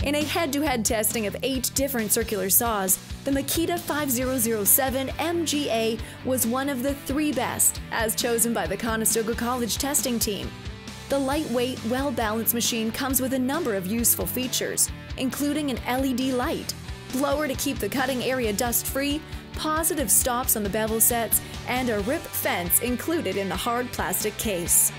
In a head-to-head testing of 8 different circular saws, the Makita 5007MGA was one of the 3 best, as chosen by the Conestoga College testing team. The lightweight, well-balanced machine comes with a number of useful features, including an LED light, blower to keep the cutting area dust-free, positive stops on the bevel sets, and a rip fence included in the hard plastic case.